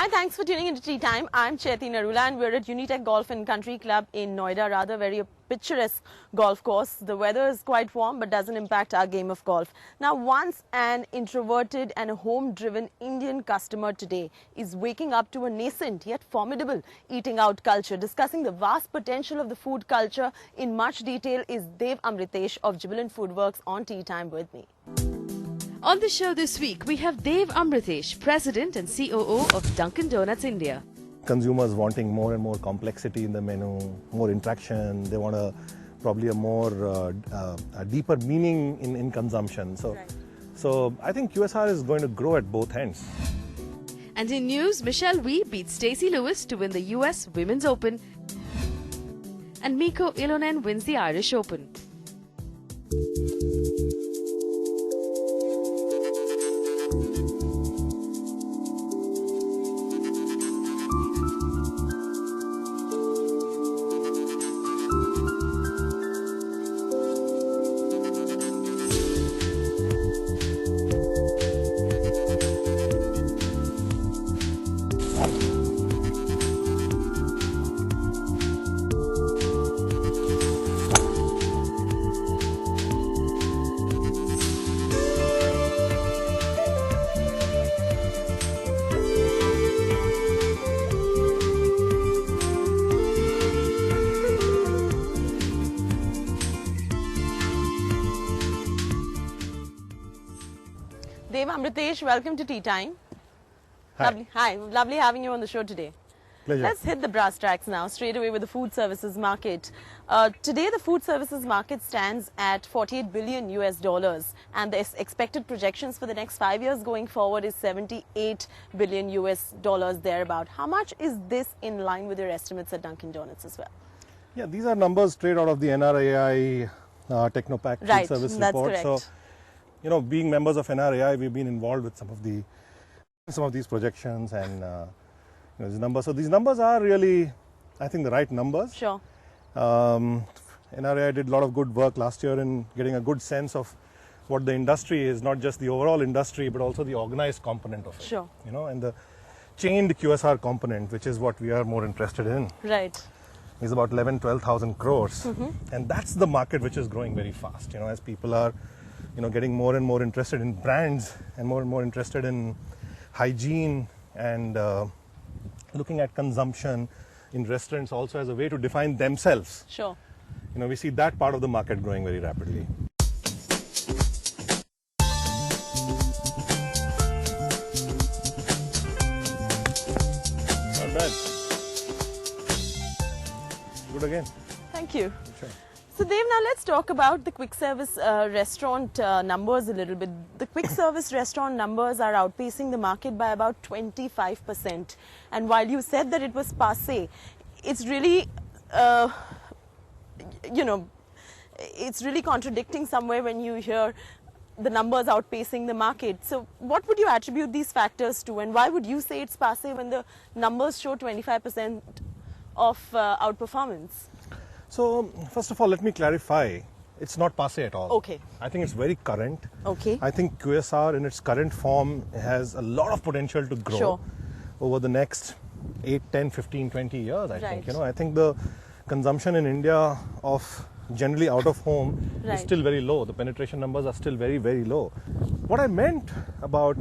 Hi, thanks for tuning into Tea Time. I'm Chaiti Narula and we're at Unitech Golf and Country Club in Noida, rather very picturesque golf course. The weather is quite warm but doesn't impact our game of golf. Now, once an introverted and a home-driven Indian customer today is waking up to a nascent yet formidable eating out culture. Discussing the vast potential of the food culture in much detail is Dev Amritesh of Jubilant Foodworks on Tea Time with me. On the show this week, we have Dev Amritesh, President and COO of Dunkin Donuts India. Consumers wanting more and more complexity in the menu, more interaction. They want probably a more a deeper meaning in consumption. So I think QSR is going to grow at both ends. And in news, Michelle Wee beats Stacey Lewis to win the US Women's Open, and Mikko Ilonen wins the Irish Open. Dev Amritesh, welcome to Tea Time. Hi. Lovely having you on the show today. Pleasure. Let's hit the brass tacks now, straight away with the food services market. Today, the food services market stands at $48 billion US, and the expected projections for the next 5 years going forward is $78 billion US thereabout. How much is this in line with your estimates at Dunkin Donuts as well? Yeah, these are numbers straight out of the NRAI Technopack Food Service that's report. correct. So, you know, being members of NRAI, we've been involved with some of these projections and these numbers. So these numbers are really, I think, the right numbers. Sure. NRAI did a lot of good work last year in getting a good sense of what the industry is, not just the overall industry, but also the organized component of it. Sure. You know, and the chained QSR component, which is what we are more interested in. Right. Is about 12,000 crores. And that's the market which is growing very fast, you know, as people are, getting more and more interested in brands and more interested in hygiene and looking at consumption in restaurants also as a way to define themselves. Sure. We see that part of the market growing very rapidly. Not bad. Good again. Thank you. Sure. So Dev, now let's talk about the quick service restaurant numbers a little bit. The quick service restaurant numbers are outpacing the market by about 25%. And while you said that it was passé, it's really, it's really contradicting somewhere when you hear the numbers outpacing the market. So what would you attribute these factors to, and why would you say it's passé when the numbers show 25% of outperformance? So, first of all, let me clarify. It's not passé at all. Okay. I think it's very current. Okay. I think QSR in its current form has a lot of potential to grow Sure. over the next 8, 10, 15, 20 years, I think. Right. I think the consumption in India of generally out of home is still very low. The penetration numbers are still very, very low. What I meant about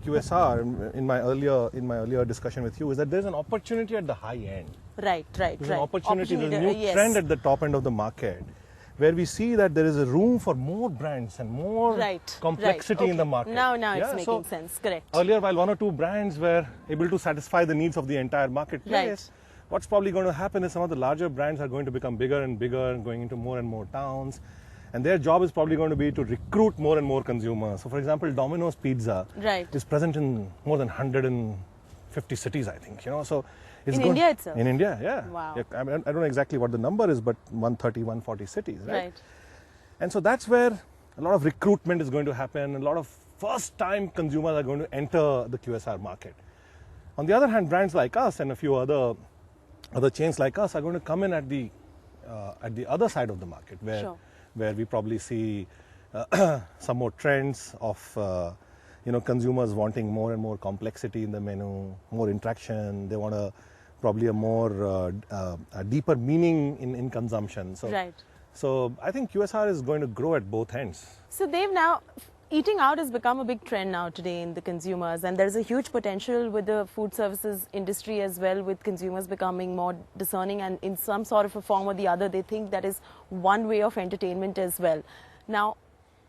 QSR in my earlier discussion with you is that there's an opportunity at the high end. Right. There's an opportunity, there's a new trend at the top end of the market where we see that there is a room for more brands and more complexity in the market. Now it's making sense, correct. Earlier, while one or two brands were able to satisfy the needs of the entire marketplace, what's probably going to happen is some of the larger brands are going to become bigger and bigger and going into more and more towns. And their job is probably going to be to recruit more and more consumers. So, for example, Domino's Pizza is present in more than 150 cities, I think. So it's in India itself? In India, yeah. Wow. Yeah, I don't know exactly what the number is, but 130, 140 cities, right? And so that's where a lot of recruitment is going to happen. A lot of first-time consumers are going to enter the QSR market. On the other hand, brands like us and a few other chains like us are going to come in at the other side of the market, where we probably see some more trends of consumers wanting more and more complexity in the menu, more interaction. They want probably a more a deeper meaning in consumption. So I think QSR is going to grow at both ends. So they've now, eating out has become a big trend now today in the consumers, and there's a huge potential with the food services industry as well, with consumers becoming more discerning, and in some sort of a form or the other they think that is one way of entertainment as well. Now,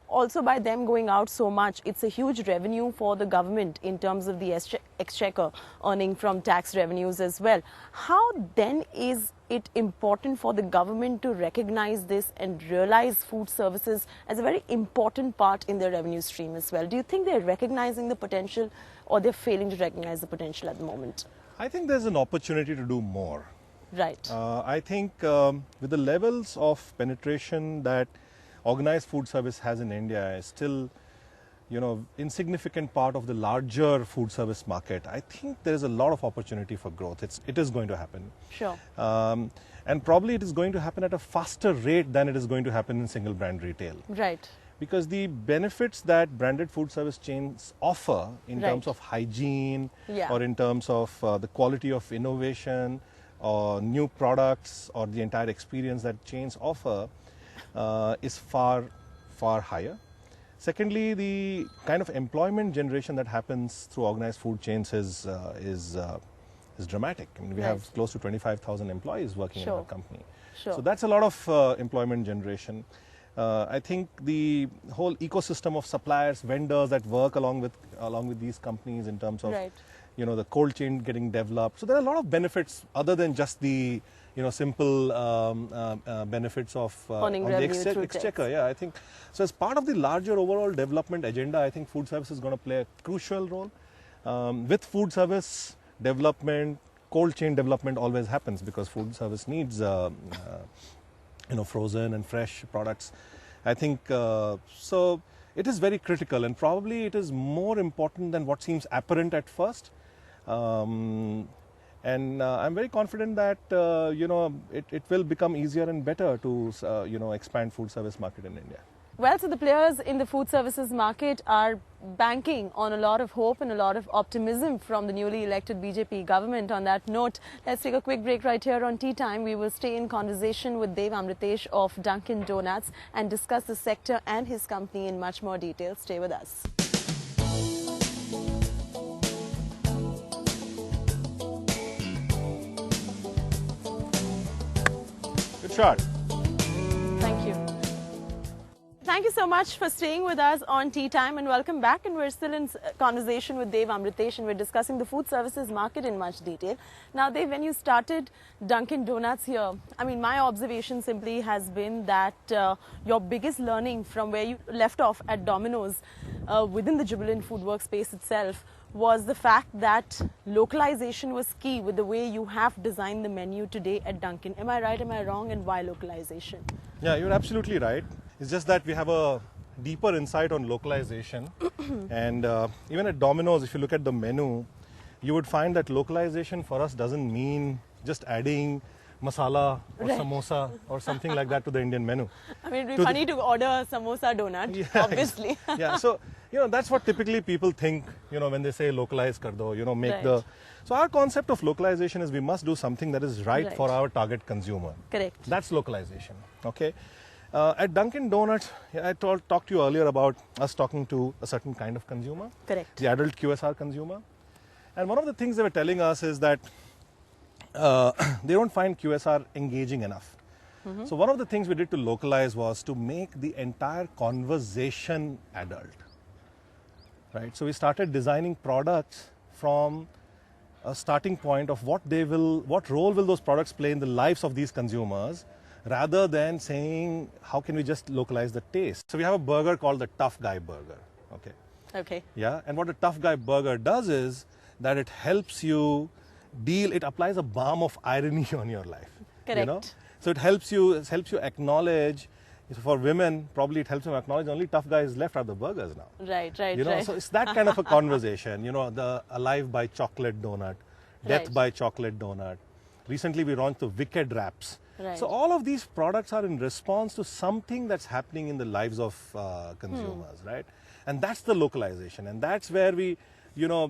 also by them going out so much, it's a huge revenue for the government in terms of the exchequer earning from tax revenues as well. How then is it important for the government to recognize this and realize food services as a very important part in their revenue stream as well? Do you think they're recognizing the potential, or they're failing to recognize the potential at the moment? I think there's an opportunity to do more. Right. I think with the levels of penetration that organized food service has in India is still, insignificant part of the larger food service market. I think there is a lot of opportunity for growth. It is going to happen. Sure. And probably it is going to happen at a faster rate than it is going to happen in single brand retail. Right. Because the benefits that branded food service chains offer in terms of hygiene, or in terms of the quality of innovation or new products or the entire experience that chains offer is far, far higher. Secondly, the kind of employment generation that happens through organized food chains is dramatic. I mean, we have close to 25,000 employees working in our company. So that's a lot of employment generation. I think the whole ecosystem of suppliers, vendors that work along with these companies in terms of the cold chain getting developed. So there are a lot of benefits other than just the simple benefits of the exchequer. Yeah, I think so. As part of the larger overall development agenda, I think food service is going to play a crucial role. With food service development, cold chain development always happens because food service needs frozen and fresh products. I think so. It is very critical, and probably it is more important than what seems apparent at first. And I'm very confident that it will become easier and better to expand food service market in India. Well, so the players in the food services market are banking on a lot of hope and a lot of optimism from the newly elected BJP government. On that note, let's take a quick break right here on Tea Time. We will stay in conversation with Dev Amritesh of Dunkin Donuts and discuss the sector and his company in much more detail. Stay with us. Good shot. Thank you. Thank you so much for staying with us on Tea Time, and welcome back. And we're still in conversation with Dev Amritesh, and we're discussing the food services market in much detail. Now, Dev, when you started Dunkin Donuts here, I mean, my observation simply has been that your biggest learning from where you left off at Domino's within the Jubilant food workspace itself was the fact that localization was key with the way you have designed the menu today at Dunkin. Am I right? Am I wrong? And why localization? Yeah, you're absolutely right. It's just that we have a deeper insight on localization. And even at Domino's, if you look at the menu, you would find that localization for us doesn't mean just adding masala or samosa or something like that to the Indian menu. I mean, it'd be funny to order samosa donut, obviously. Yeah, so, that's what typically people think, when they say localize kar do, make the... So our concept of localization is we must do something that is right for our target consumer. Correct. That's localization, okay? At Dunkin Donuts, I talked to you earlier about us talking to a certain kind of consumer. Correct. The adult QSR consumer. And one of the things they were telling us is that they don't find QSR engaging enough. So one of the things we did to localize was to make the entire conversation adult. Right? So we started designing products from a starting point of what role will those products play in the lives of these consumers, rather than saying, how can we just localize the taste? So we have a burger called the Tough Guy Burger. Okay. Okay. Yeah. And what the Tough Guy Burger does is that it helps you it applies a balm of irony on your life. Correct. So it helps you acknowledge. For women, probably it helps them acknowledge only tough guys left are the burgers now. Right. So it's that kind of a conversation. The Alive by Chocolate Donut, Death by Chocolate Donut. Recently, we launched the Wicked Wraps. Right. So all of these products are in response to something that's happening in the lives of consumers, right? And that's the localization. And that's where we,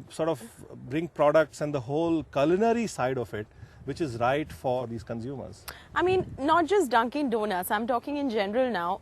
sort of bring products and the whole culinary side of it, which is right for these consumers. I mean, not just Dunkin Donuts, I'm talking in general now.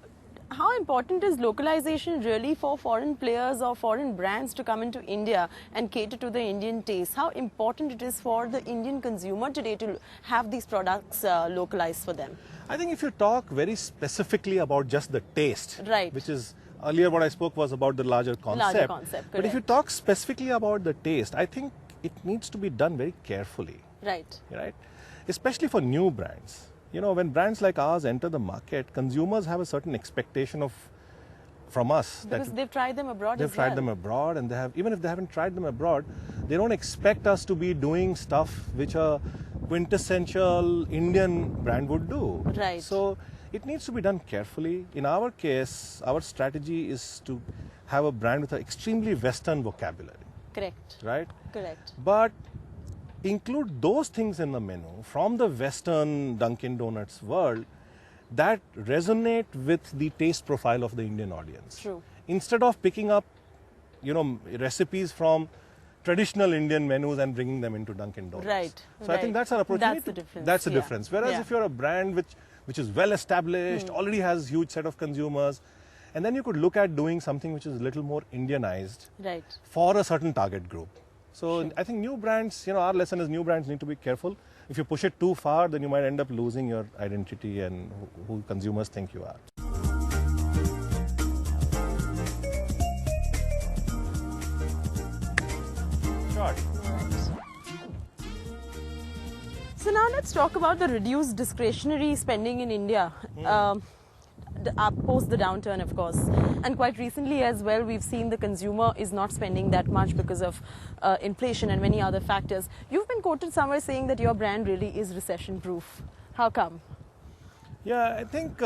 How important is localization really for foreign players or foreign brands to come into India and cater to the Indian taste? How important it is for the Indian consumer today to have these products localized for them? I think if you talk very specifically about just the taste, right, which is earlier what I spoke was about the larger concept. But if you talk specifically about the taste, I think it needs to be done very carefully. Right. Right? Especially for new brands. When brands like ours enter the market, consumers have a certain expectation from us. Because they've tried them abroad They've tried them abroad, and even if they haven't tried them abroad, they don't expect us to be doing stuff which a quintessential Indian brand would do. Right. So it needs to be done carefully. In our case, our strategy is to have a brand with an extremely Western vocabulary. Correct. Right? Correct. But include those things in the menu from the Western Dunkin Donuts world that resonate with the taste profile of the Indian audience. True. Instead of picking up, recipes from traditional Indian menus and bringing them into Dunkin Donuts. Right. So I think that's our approach. That's the difference. That's the difference. Whereas if you're a brand which is well established, already has huge set of consumers, and then you could look at doing something which is a little more Indianized for a certain target group. So I think new brands, our lesson is new brands need to be careful. If you push it too far, then you might end up losing your identity and who consumers think you are. Sure. So now let's talk about the reduced discretionary spending in India. Post the downturn, of course, and quite recently as well, we've seen the consumer is not spending that much because of inflation and many other factors. You've been quoted somewhere saying that your brand really is recession proof. How come? Yeah, I think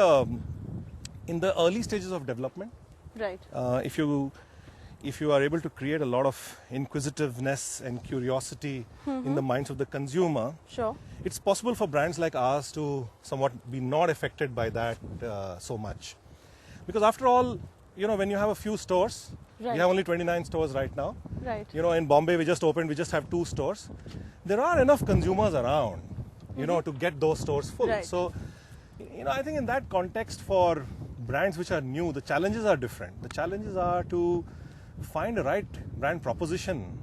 in the early stages of development, right, if you are able to create a lot of inquisitiveness and curiosity in the minds of the consumer, sure, it's possible for brands like ours to somewhat be not affected by that so much. Because after all, when you have a few stores, we have only 29 stores right now. Right. In Bombay, we just opened, we just have 2 stores. There are enough consumers around, to get those stores full. Right. So, I think in that context for brands which are new, the challenges are different. The challenges are to find the right brand proposition,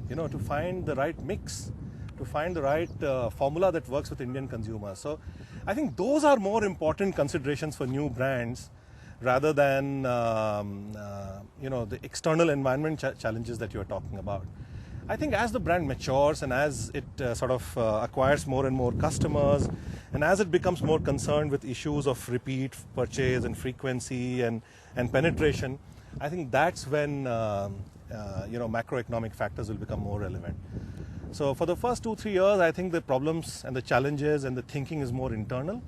to find the right mix, to find the right formula that works with Indian consumers. So I think those are more important considerations for new brands rather than the external environment challenges that you're talking about. I think as the brand matures and as it acquires more and more customers, and as it becomes more concerned with issues of repeat purchase and frequency and penetration, I think that's when macroeconomic factors will become more relevant. So for the first 2-3 years, I think the problems and the challenges and the thinking is more internal.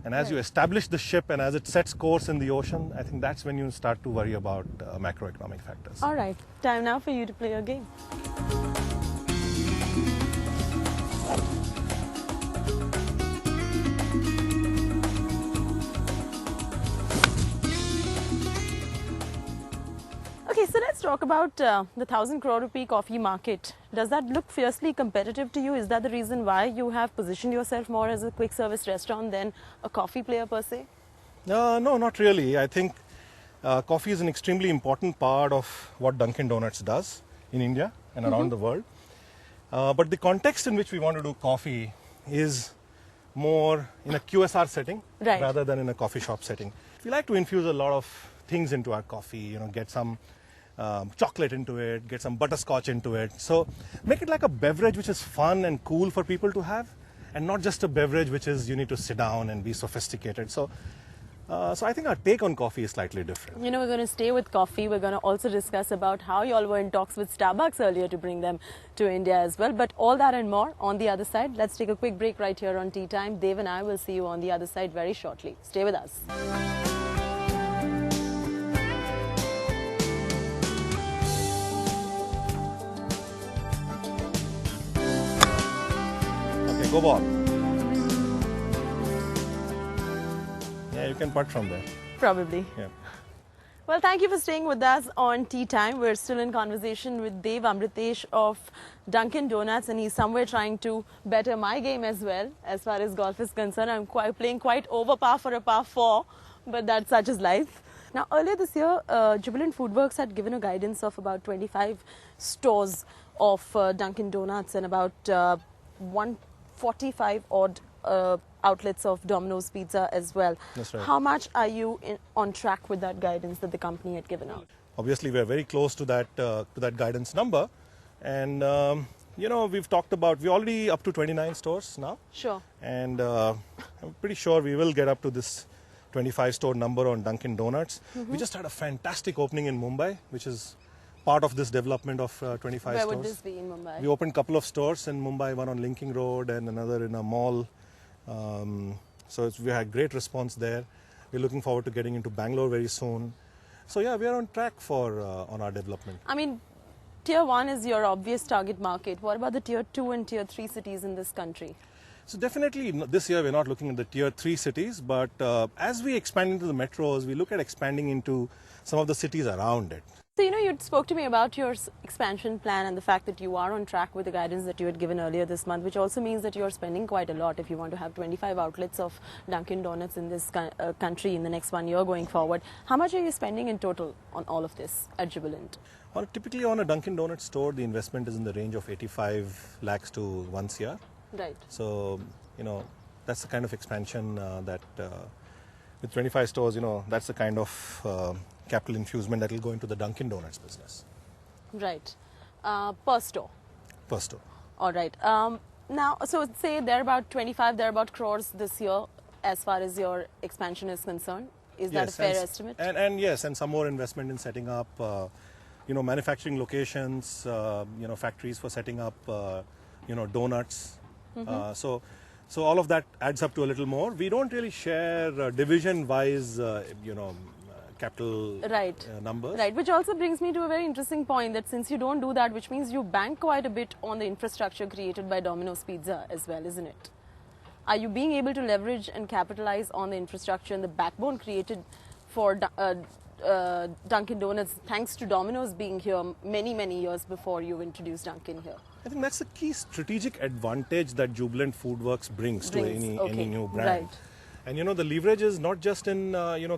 And as you establish the ship and as it sets course in the ocean, I think that's when you start to worry about macroeconomic factors. All right, time now for you to play a game. Okay, so let's talk about the 1,000 crore rupee coffee market. Does that look fiercely competitive to you? Is that the reason why you have positioned yourself more as a quick service restaurant than a coffee player per se? No, not really. I think coffee is an extremely important part of what Dunkin Donuts does in India and around the world. But the context in which we want to do coffee is more in a QSR setting rather than in a coffee shop setting. We like to infuse a lot of things into our coffee, get some chocolate into it, get some butterscotch into it. So make it like a beverage which is fun and cool for people to have, and not just a beverage which is you need to sit down and be sophisticated. So I think our take on coffee is slightly different. We're going to stay with coffee. We're going to also discuss about how you all were in talks with Starbucks earlier to bring them to India as well. But all that and more on the other side. Let's take a quick break right here on Tea Time. Dev and I will see you on the other side very shortly. Stay with us. Go ball. Yeah, you can putt from there. Probably. Yeah. Well, thank you for staying with us on Tea Time. We're still in conversation with Dev Amritesh of Dunkin Donuts, and he's somewhere trying to better my game as well, as far as golf is concerned. I'm playing quite over par for a par 4, but that's such is life. Now, earlier this year, Jubilant Foodworks had given a guidance of about 25 stores of Dunkin Donuts and about 145 odd outlets of Domino's Pizza as well. That's right. How much are you on track with that guidance that the company had given out? Obviously, we're very close to that guidance number, and we've talked about we're already up to 29 stores now. Sure. And I'm pretty sure we will get up to this 25 store number on Dunkin Donuts. We just had a fantastic opening in Mumbai, which is part of this development of 25 Where stores. would this be in Mumbai? We opened a couple of stores in Mumbai, one on Linking Road and another in a mall. We had great response there. We're looking forward to getting into Bangalore very soon. So yeah, we are on track for on our development. I mean, Tier 1 is your obvious target market. What about the Tier 2 and Tier 3 cities in this country? So definitely this year we're not looking at the Tier 3 cities, but as we expand into the metros, we look at expanding into some of the cities around it. So, you spoke to me about your expansion plan and the fact that you are on track with the guidance that you had given earlier this month, which also means that you're spending quite a lot if you want to have 25 outlets of Dunkin Donuts in this country in the next 1 year going forward. How much are you spending in total on all of this at Jubilant? Typically on a Dunkin Donuts store, the investment is in the range of 85 lakhs to 1 crore. Right. So, that's the kind of expansion that with 25 stores, that's the kind of capital infusement that will go into the Dunkin Donuts business. Right. Per store? Per store. All right. Now, so say they're about 25, they're about crores this year as far as your expansion is concerned. Is that a fair estimate? And yes, and some more investment in setting up, manufacturing locations, factories for setting up, donuts. So all of that adds up to a little more. We don't really share division-wise, capital numbers. Right, which also brings me to a very interesting point that since you don't do that, which means you bank quite a bit on the infrastructure created by Domino's Pizza as well, isn't it? Are you being able to leverage and capitalize on the infrastructure and the backbone created for Dunkin Donuts thanks to Domino's being here many, many years before you introduced Dunkin here? I think that's the key strategic advantage that Jubilant Foodworks brings to any new brand. Right. And the leverage is not just in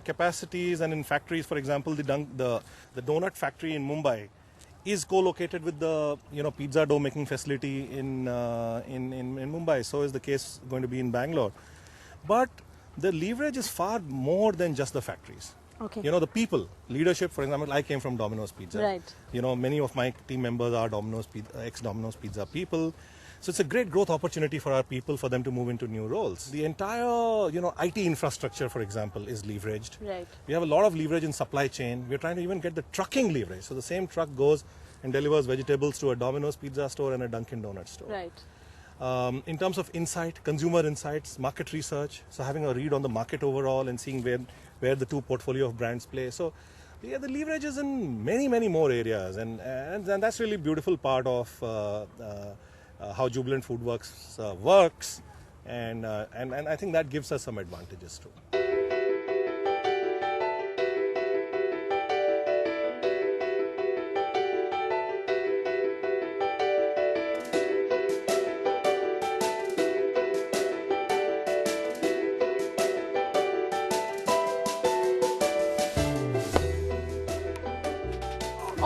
capacities and in factories. For example, the donut factory in Mumbai is co-located with the pizza dough making facility in Mumbai. So is the case going to be in Bangalore. But the leverage is far more than just the factories. Okay. The people, leadership. For example, I came from Domino's Pizza. Right. Many of my team members are ex-Domino's Pizza people. So it's a great growth opportunity for our people, for them to move into new roles. The entire, IT infrastructure, for example, is leveraged. Right. We have a lot of leverage in supply chain. We're trying to even get the trucking leverage. So the same truck goes and delivers vegetables to a Domino's Pizza store and a Dunkin Donuts store. Right. In terms of insight, consumer insights, market research, so having a read on the market overall and seeing where the two portfolio of brands play. So yeah, the leverage is in many, many more areas, and that's really beautiful part of how Jubilant Foodworks works, and I think that gives us some advantages too.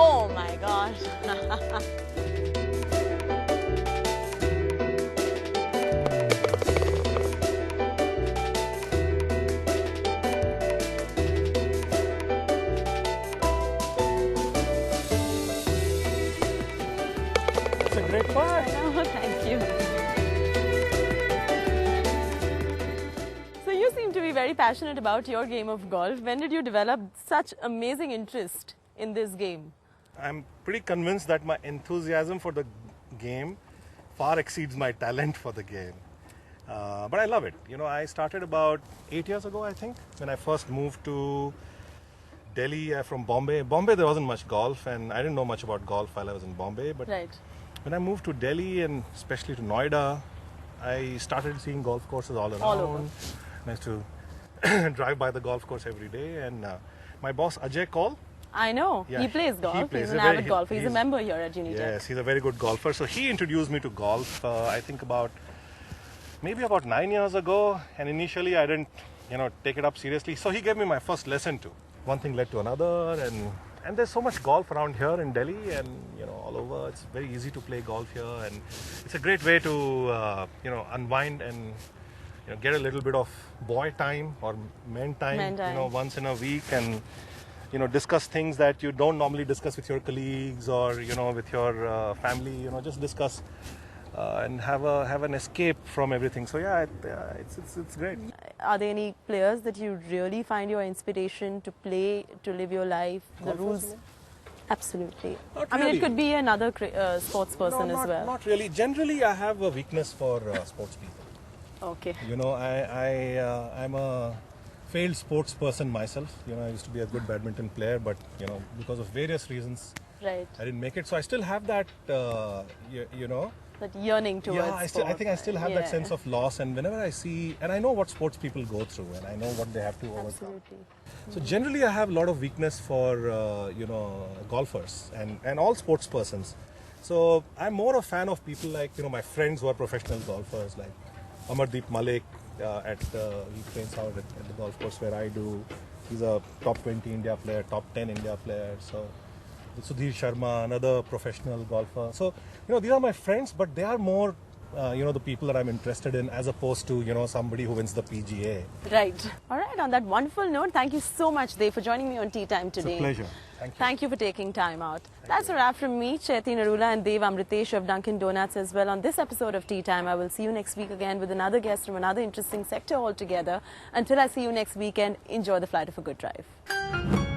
Oh my gosh. It's a great part. Oh, thank you. So you seem to be very passionate about your game of golf. When did you develop such amazing interest in this game? I'm pretty convinced that my enthusiasm for the game far exceeds my talent for the game. But I love it. I started about 8 years ago, I think, when I first moved to Delhi from Bombay. Bombay, there wasn't much golf, and I didn't know much about golf while I was in Bombay. But Right. when I moved to Delhi, and especially to Noida, I started seeing golf courses all around. All over. I used to drive by the golf course every day, and my boss Ajay Kaul. I know. Yeah, he plays golf. he plays. He's an avid golfer. He's a member here at Unitech. Yes, he's a very good golfer. So he introduced me to golf, I think maybe about 9 years ago. And initially I didn't, take it up seriously. So he gave me my first lesson too. One thing led to another, and there's so much golf around here in Delhi and all over. It's very easy to play golf here, and it's a great way to unwind and get a little bit of boy time or men time, once in a week, and discuss things that you don't normally discuss with your colleagues or with your family. Just discuss and have an escape from everything. So yeah, it's great. Are there any players that you really find your inspiration to play, to live your life? The rules? Absolutely. Not I mean, really. it could be another sports person as well. Not really. Generally, I have a weakness for sports people. Okay. I'm a failed sports person myself. I used to be a good badminton player, but because of various reasons, right, I didn't make it. So I still have that, that yearning towards I think I still have that sense of loss. And whenever I see, and I know what sports people go through, and I know what they have to overcome. Absolutely. So generally, I have a lot of weakness for golfers and all sports persons. So I'm more a fan of people like my friends who are professional golfers, like Amardeep Malik. He trains out at the golf course where I do. He's a top 20 India player, top 10 India player. So Sudhir Sharma, another professional golfer. So these are my friends, but they are more the people that I'm interested in, as opposed to somebody who wins the PGA. Right. All right. On that wonderful note, thank you so much, Dev, for joining me on TeeTime today. It's a pleasure. Thank you. Thank you for taking time out. That's a wrap from me, Chaiti Narula, and Dev Amritesh of Dunkin Donuts as well on this episode of TeeTime. I will see you next week again with another guest from another interesting sector altogether. Until I see you next weekend, enjoy the flight of a good drive.